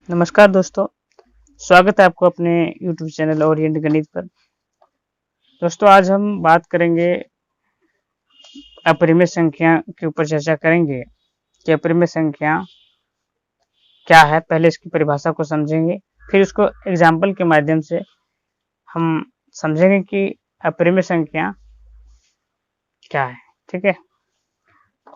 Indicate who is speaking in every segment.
Speaker 1: नमस्कार दोस्तों, स्वागत है आपको अपने YouTube चैनल ओरिएंट गणित पर। दोस्तों आज हम बात करेंगे अपरिमेय संख्या के ऊपर चर्चा करेंगे कि अपरिमेय संख्या क्या है। पहले इसकी परिभाषा को समझेंगे, फिर उसको एग्जाम्पल के माध्यम से हम समझेंगे कि अपरिमेय संख्या क्या है। ठीक है,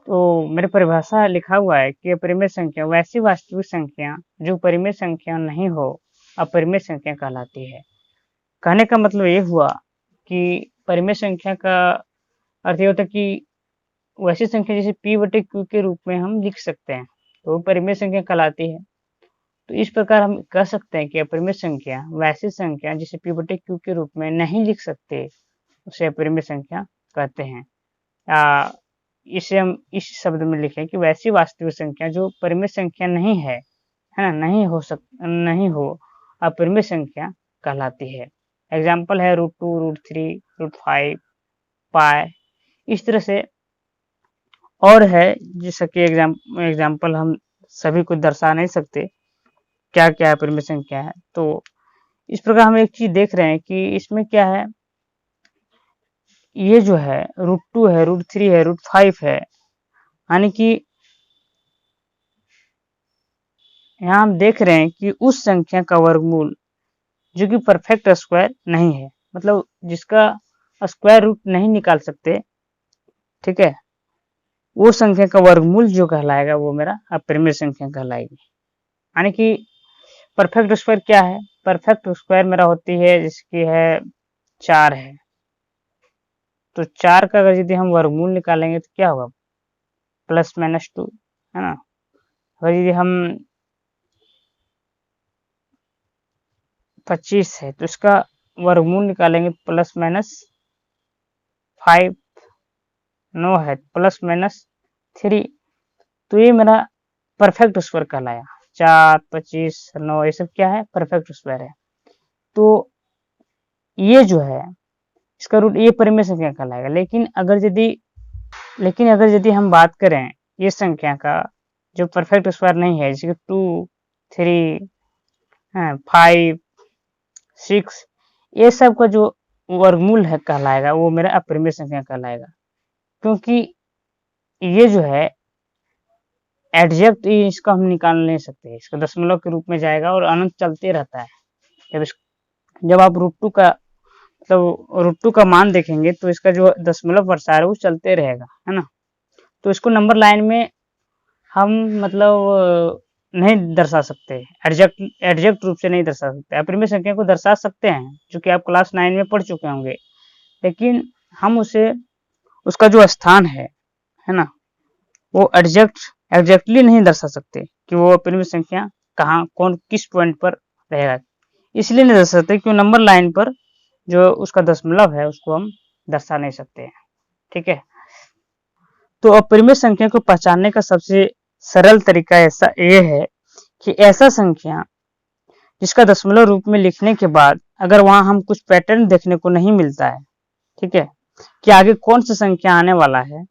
Speaker 1: तो मेरे परिभाषा लिखा हुआ है कि अपरिमेय संख्या वैसी वास्तविक संख्या जो परिमेय संख्या नहीं हो अपरिमेय संख्या कहलाती है। कहने का मतलब ये हुआ कि परिमेय संख्या का अर्थ ये होता है कि वैसी संख्या जैसे p/q के रूप में हम लिख सकते हैं, तो वो परिमेय संख्या कहलाती है। तो इस प्रकार हम कह सकते हैं कि अपरिमेय संख्या वैसी संख्या जिसे p/q के रूप में नहीं लिख सकते, उसे अपरिमेय संख्या कहते हैं। इसे हम इस शब्द में लिखें कि वैसी वास्तविक संख्या जो परिमेय संख्या नहीं है ना, नहीं हो अपरिमेय संख्या कहलाती है। एग्जाम्पल है √2, √3, √5, पाई, इस तरह से और है, जैसा कि एग्जाम्पल हम सभी को दर्शा नहीं सकते क्या क्या अपरिमेय संख्या है। तो इस प्रकार हम एक चीज देख रहे हैं कि इसमें क्या है, ये जो है √2 है, √3 है, √5 है, यानी कि यहाँ हम देख रहे हैं कि उस संख्या का वर्गमूल जो कि परफेक्ट स्क्वायर नहीं है, मतलब जिसका स्क्वायर रूट नहीं निकाल सकते, ठीक है, वो संख्या का वर्गमूल जो कहलाएगा वो मेरा अपरिमेय संख्या कहलाएगी। यानी कि परफेक्ट स्क्वायर क्या है, परफेक्ट स्क्वायर मेरा होती है जिसकी है 4 है, तो 4 का अगर यदि हम वर्गमूल निकालेंगे तो क्या होगा, +-2 है ना। अगर यदि हम 25 है तो इसका वर्गमूल निकालेंगे +-5, 9 है +-3, तो ये मेरा परफेक्ट स्क्वायर कहलाया। 4, 25, 9 ये सब क्या है, परफेक्ट स्क्वायर है। तो ये जो है इसका रूट ये परिमेय संख्या कहलाएगा। लेकिन अगर यदि हम बात करें ये संख्या का जो परफेक्ट स्क्वायर नहीं है, जैसे 2, 3, 5, 6, ये सब का जो वर्गमूल है कहलाएगा वो मेरा अपरिमेय संख्या कहलाएगा, क्योंकि ये जो है एडजेक्ट इसका हम निकाल नहीं सकते, इसका दशमलव के रूप में जाएगा और अनंत चलते रहता है। जब आप √2 का √2 का मान देखेंगे तो इसका जो दशमलव प्रसार है वो चलते रहेगा, है ना। तो इसको नंबर लाइन में हम नहीं दर्शा सकते, एडजेक्ट रूप से नहीं दर्शा सकते। अपरिमेय संख्या को दर्शा सकते हैं, जो कि आप क्लास 9 में पढ़ चुके होंगे, लेकिन हम उसका जो स्थान है ना, वो एग्जैक्टली नहीं दर्शा सकते कि वो अपरिमेय संख्या कहाँ किस पॉइंट पर रहेगा। इसलिए नहीं दर्शा सकते क्यों नंबर लाइन पर जो उसका दशमलव है उसको हम दर्शा नहीं सकते हैं। ठीक है, तो अपरिमेय संख्या को पहचानने का सबसे सरल तरीका ये है कि ऐसा संख्या जिसका दशमलव रूप में लिखने के बाद अगर वहां हम कुछ पैटर्न देखने को नहीं मिलता है, ठीक है, कि आगे कौन सा संख्या आने वाला है,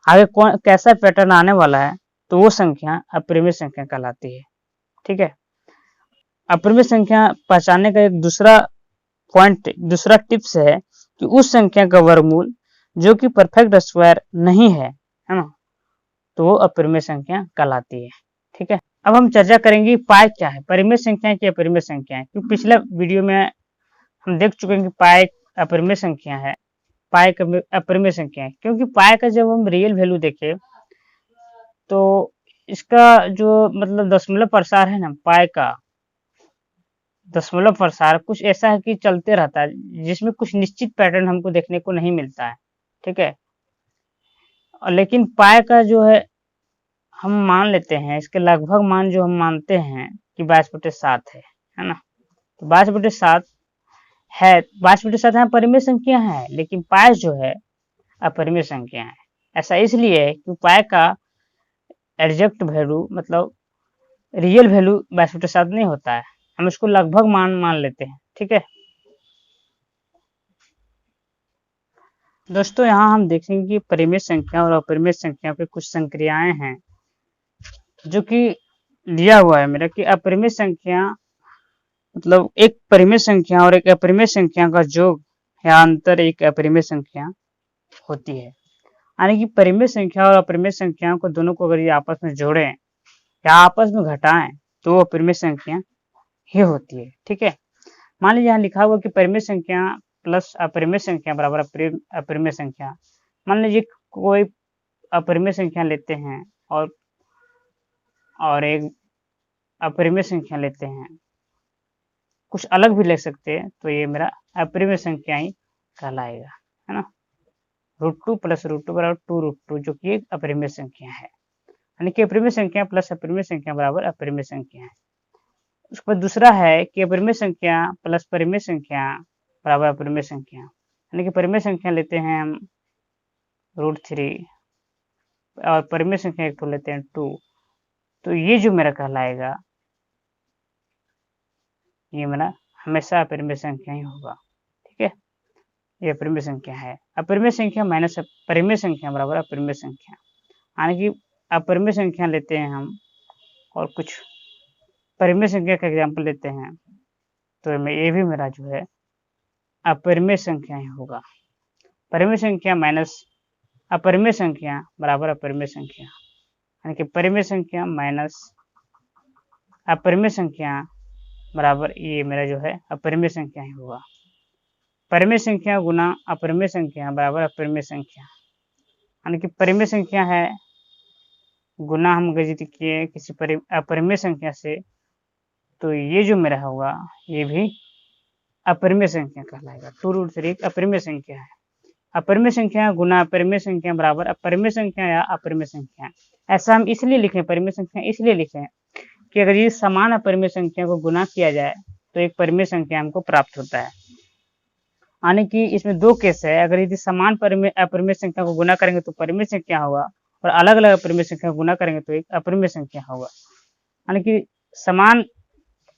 Speaker 1: आगे कैसा पैटर्न आने वाला है, तो वो संख्या अपरिमेय संख्या कहलाती है। ठीक है, अपरिमेय संख्या पहचानने का एक दूसरा टिप्स है कि उस संख्या का वर्गमूल जो कि परफेक्ट स्क्वायर नहीं है ना, तो वो अपरिमेय संख्या कहलाती है। ठीक है, अब हम चर्चा करेंगे पाई क्या है, परिमेय संख्या की अपरिमेय संख्या है। क्योंकि पिछले वीडियो में हम देख चुके हैं कि पाई अपरिमेय संख्या है, पाई अपरिमेय संख्या है, क्योंकि पाई का जब हम रियल वैल्यू देखें तो इसका जो दशमलव प्रसार है ना, पाई का दशमलव प्रसार कुछ ऐसा है कि चलते रहता है, जिसमें कुछ निश्चित पैटर्न हमको देखने को नहीं मिलता है। ठीक है, लेकिन पाई का जो है हम मान लेते हैं, इसके लगभग मान जो हम मानते हैं कि 22/7 है ना। तो 22/7 है, 22/7 यहाँ परिमेय संख्या है, लेकिन पाई जो है अपरिमेय संख्या है। ऐसा इसलिए है कि पाई का एग्जैक्ट वैल्यू रियल वैल्यू 22/7 नहीं होता है, हम इसको लगभग मान लेते हैं। ठीक है दोस्तों, यहाँ हम देखेंगे कि परिमेय संख्या और अपरिमेय संख्या पे कुछ संक्रियाएं हैं जो कि दिया हुआ है मेरा कि अपरिमेय संख्या मतलब एक परिमेय संख्या और एक अपरिमेय संख्या का योग या अंतर एक अपरिमेय संख्या होती है। यानी कि परिमेय संख्या और अपरिमेय संख्याओं को दोनों को अगर ये आपस में जोड़ें या आपस में घटाएं तो वो अपरिमेय संख्या ही होती है। ठीक है, मान लीजिए यहाँ लिखा हुआ कि परिमेय संख्या प्लस अपरिमेय संख्या बराबर अपरिमेय संख्या। मान लीजिए कोई अपरिमेय संख्या लेते हैं और एक अपरिमेय संख्या लेते हैं, कुछ अलग भी ले सकते हैं, तो ये मेरा अपरिमेय संख्या ही कहलाएगा, है ना। √2 प्लस √2 बराबर 2√2 जो कि एक अपरिमेय संख्या है। यानी कि अपरिमेय संख्या प्लस अपरिमेय संख्या बराबर अपरिमेय संख्या है। उसके बाद दूसरा है कि अपरिमेय संख्या प्लस परिमेय संख्या बराबर अपरिमेय संख्या। यानी कि परिमेय संख्या लेते हैं हम √3 और परिमेय संख्या एक तो लेते हैं 2, तो ये जो मेरा कहलाएगा ये मेरा हमेशा अपरिमेय संख्या ही होगा। ठीक है, ये अपरिमेय संख्या है। अपरिमेय संख्या माइनस परिमेय संख्या बराबर अपरिमेय संख्या। यानी कि अपरिमेय संख्या लेते हैं हम और कुछ परिमेय संख्या का एग्जाम्पल लेते हैं, तो ये भी मेरा जो है अपरिमेय संख्या ही होगा। परिमेय संख्या माइनस अपरिमेय संख्या बराबर अपरिमेय संख्या। यानी कि परिमेय संख्या माइनस अपरिमेय संख्या बराबर ये मेरा जो है अपरिमेय संख्या ही होगा। परिमेय संख्या गुना अपरिमेय संख्या बराबर अपरिमेय संख्या। यानी कि परिमेय संख्या है गुना हम अगर यदि किए किसी अपरिमेय संख्या से, तो ये जो मेरा होगा ये भी अपरिमेय संख्या कहलाएगा। 2√3 एक अपरिमेय संख्या है। अपरिमेय संख्या गुना अपरिमेय संख्या बराबर अपरिमेय संख्या या अपरिमेय संख्या। ऐसा हम इसलिए लिखें, परिमेय संख्या इसलिए लिखें कि अगर ये समान अपरिमेय संख्या को गुना किया जाए तो एक परिमेय संख्या हमको प्राप्त होता है। यानी कि इसमें दो केस है, अगर यदि समान अपरिमेय संख्या को गुना करेंगे तो परिमेय संख्या होगा और अलग अलग अपरिमेय संख्या को गुना करेंगे तो एक अपरिमेय संख्या होगा। यानी कि समान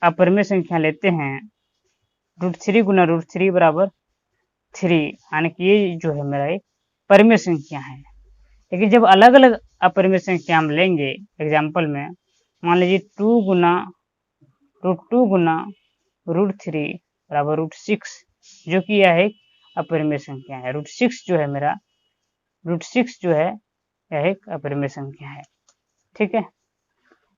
Speaker 1: अपरिमेय संख्या लेते हैं √3 गुना √3 बराबर 3, यानी कि ये जो है मेरा एक परिमेय संख्या है। लेकिन जब अलग अलग अपरिमेय संख्या हम लेंगे, एग्जाम्पल में मान लीजिए 2 गुना √2 गुना √3 बराबर √6, जो कि यह एक अपरिमेय संख्या है। √6 जो है मेरा √6 जो है यह एक अपरिमेय संख्या है। ठीक है,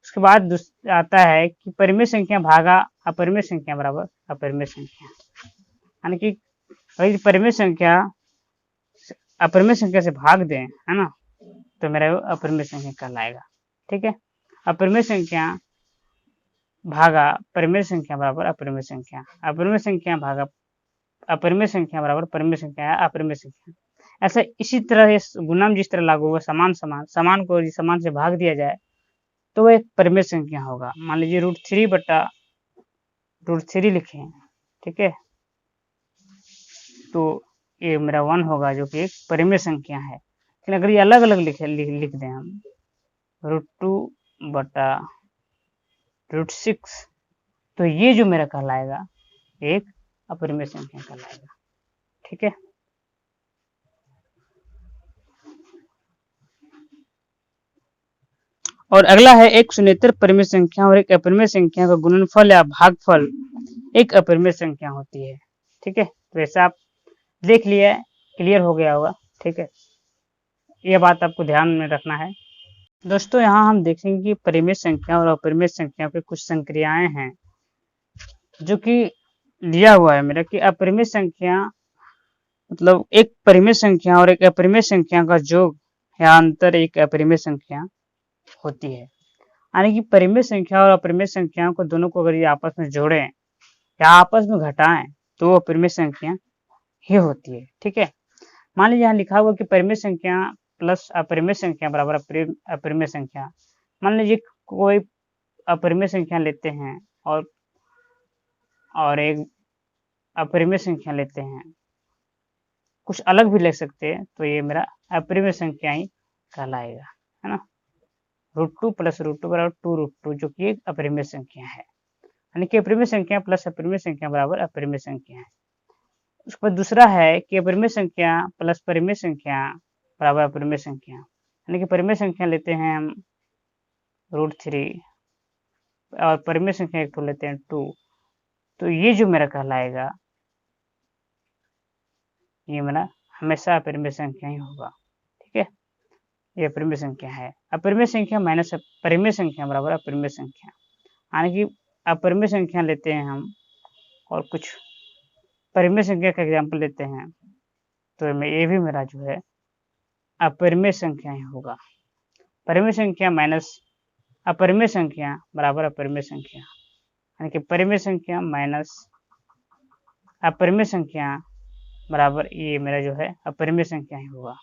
Speaker 1: उसके बाद आता है कि परिमेय संख्या भागा अपरिमेय संख्या बराबर अपरिमेय संख्या। यानी कि अगर परिमेय संख्या अपरिमेय संख्या से भाग दें, है ना, तो मेरा अपरिमेय संख्या कहलाएगा। ठीक है, अपरिमेय संख्या भागा परिमेय संख्या बराबर अपरिमेय संख्या। अपरिमेय संख्या भागा अपरिमेय संख्या बराबर परिमेय संख्या या अपरिमेय संख्या। ऐसा इसी तरह गुणन जिस तरह लागू होगा, समान को यदि समान से भाग दिया जाए तो वह एक परिमेय संख्या होगा। मान लीजिए √3 बटा √3 लिखें, ठीक है, तो ये मेरा 1 होगा जो कि एक परिमेय संख्या है। लेकिन अगर ये अलग अलग लिख दें हम √2 बटा √6, तो ये जो मेरा कहलाएगा एक अपरिमेय संख्या कहलाएगा। ठीक है, और अगला है एक शून्येतर परिमेय संख्या और एक अपरिमेय संख्या का गुणनफल या भागफल एक अपरिमेय संख्या होती है। ठीक है, तो ऐसा आप देख लिया, क्लियर हो गया होगा। ठीक है, ये बात आपको ध्यान में रखना है। दोस्तों यहाँ हम देखेंगे कि परिमेय संख्या और अपरिमेय संख्या के कुछ संक्रियाएं हैं जो कि दिया हुआ है मेरा कि अपरिमेय संख्या मतलब एक परिमेय संख्या और एक अपरिमेय संख्या का योग या अंतर एक अपरिमेय संख्या होती है। यानी कि परिमेय संख्या और अपरिमेय संख्याओं को दोनों को अगर ये आपस में जोड़ें या आपस में घटाएं तो वो अपरिमेय संख्या ही होती है। ठीक है, मान लीजिए यहाँ लिखा हुआ कि परिमेय संख्या प्लस अपरिमेय संख्या बराबर अपरिमेय संख्या। मान लीजिए कोई अपरिमेय संख्या लेते हैं और एक अपरिमेय संख्या लेते हैं, कुछ अलग भी ले सकते हैं, तो ये मेरा अपरिमेय संख्या ही कहलाएगा, है ना। √2 प्लस √2 बराबर 2√2 जो कि एक अपरिमेय संख्या है। यानी कि अपरिमेय संख्या प्लस अपरिमेय संख्या बराबर अपरिमेय संख्या है। उसके बाद दूसरा है कि अपरिमेय संख्या प्लस परिमेय संख्या बराबर अपरिमेय संख्या। यानी कि परिमेय संख्या लेते हैं हम √3 और परिमेय संख्या एक तो लेते हैं 2, तो ये जो मेरा कहलाएगा, ये मेरा हमेशा अपरिमेय संख्या ही होगा। ठीक है, ये अपरिमेय संख्या है। अपरिमेय संख्या माइनस परिमेय संख्या बराबर अपरिमेय संख्या, यानी कि अपरिमेय संख्या लेते हैं हम और कुछ परिमेय संख्या का एग्जाम्पल लेते हैं, तो ये भी मेरा जो है अपरिमेय संख्या ही होगा। परिमेय संख्या माइनस अपरिमेय संख्या बराबर अपरिमेय संख्या, यानी कि परिमेय संख्या माइनस अपरिमेय संख्या बराबर ये मेरा जो है अपरिमेय संख्या ही होगा।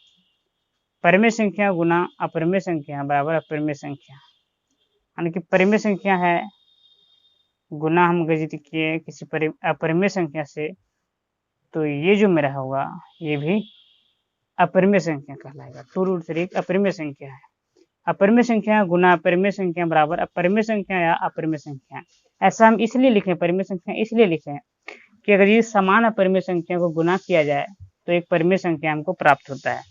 Speaker 1: परिमेय संख्या गुना अपरिमेय संख्या बराबर अपरिमेय संख्या, यानी कि परिमेय संख्या है गुना हम अगर यदि किए किसी अपरिमेय संख्या से, तो ये जो मेरा होगा ये भी अपरिमेय संख्या कहलाएगा। 2√3 एक अपरिमेय संख्या है। अपरिमेय संख्या गुना अपरिमेय संख्या बराबर अपरिमेय संख्या या अपरिमेय संख्या। ऐसा हम इसलिए लिखें, परिमेय संख्या इसलिए लिखें कि अगर ये समान अपरिमेय संख्या को गुना किया जाए तो एक परिमेय संख्या हमको प्राप्त होता है।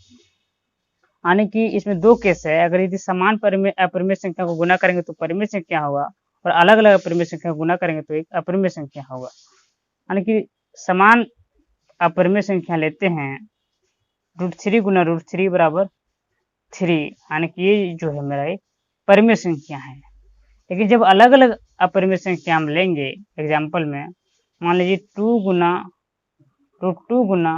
Speaker 1: यानी कि इसमें दो केस है, अगर यदि समान अपरिमेय संख्या को गुना करेंगे तो परिमेय संख्या होगा, और अलग अलग अपरिमेय संख्या को गुना करेंगे तो एक अपरिमेय संख्या होगा। यानी कि समान अपरिमेय संख्या लेते हैं, √3 गुना √3 बराबर 3, यानी कि ये जो है मेरा एक परिमेय संख्या है। लेकिन जब अलग अलग अपरिमेय संख्या हम लेंगे, एग्जाम्पल में मान लीजिए 2 गुना √2 गुना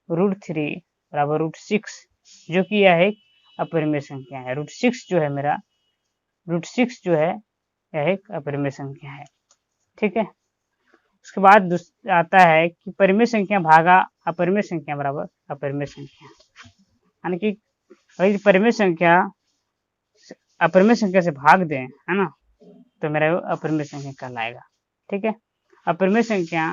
Speaker 1: √3 बराबर √6, जो कि यह एक अपरिमेय संख्या है। √6 जो है मेरा, √6 जो है यह एक अपरिमेय संख्या है। ठीक है, उसके बाद आता है कि परिमेय संख्या भागा अपरिमेय संख्या बराबर अपरिमेय संख्या, यानी कि अगर परिमेय संख्या अपरिमेय संख्या से भाग दें, है ना, तो मेरा अपरिमेय संख्या कहलाएगा। ठीक है, अपरिमेय संख्या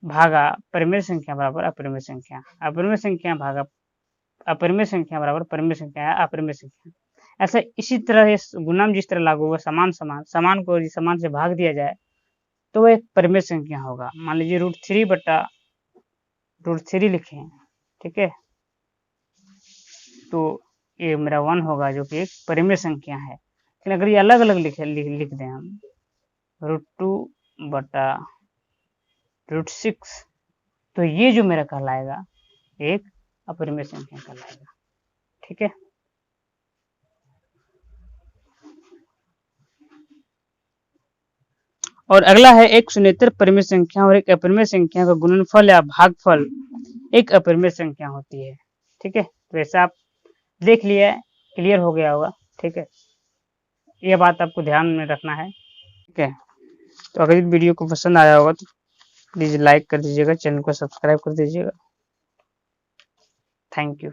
Speaker 1: भागा परिमेय संख्या बराबर अपरिमेय संख्या, अपरिमेय संख्या भागा अपरिमेय संख्या बराबर परिमेय संख्या या अपरिमेय संख्या। ऐसा इसी तरह गुणन जिस तरह लागू होगा, समान को यदि समान से भाग दिया जाए तो वह एक परिमेय संख्या होगा। मान लीजिए √3 बटा √3 लिखें, ठीक है, तो ये मेरा 1 होगा, जो कि एक परिमेय संख्या है। लेकिन अगर ये अलग अलग लिख दें हम, √2 बटा √6, तो ये जो मेरा कहलाएगा एक अपरिमेय संख्या कहलाएगा। ठीक है, और अगला है एक शून्येतर परिमेय संख्या और एक अपरिमेय संख्या का गुणनफल या भागफल एक अपरिमेय संख्या होती है। ठीक है, तो ऐसा आप देख लिया, क्लियर हो गया होगा। ठीक है, ये बात आपको ध्यान में रखना है। ठीक है, तो अगर वीडियो को पसंद आया होगा तो प्लीज लाइक कर दीजिएगा, चैनल को सब्सक्राइब कर दीजिएगा। Thank you.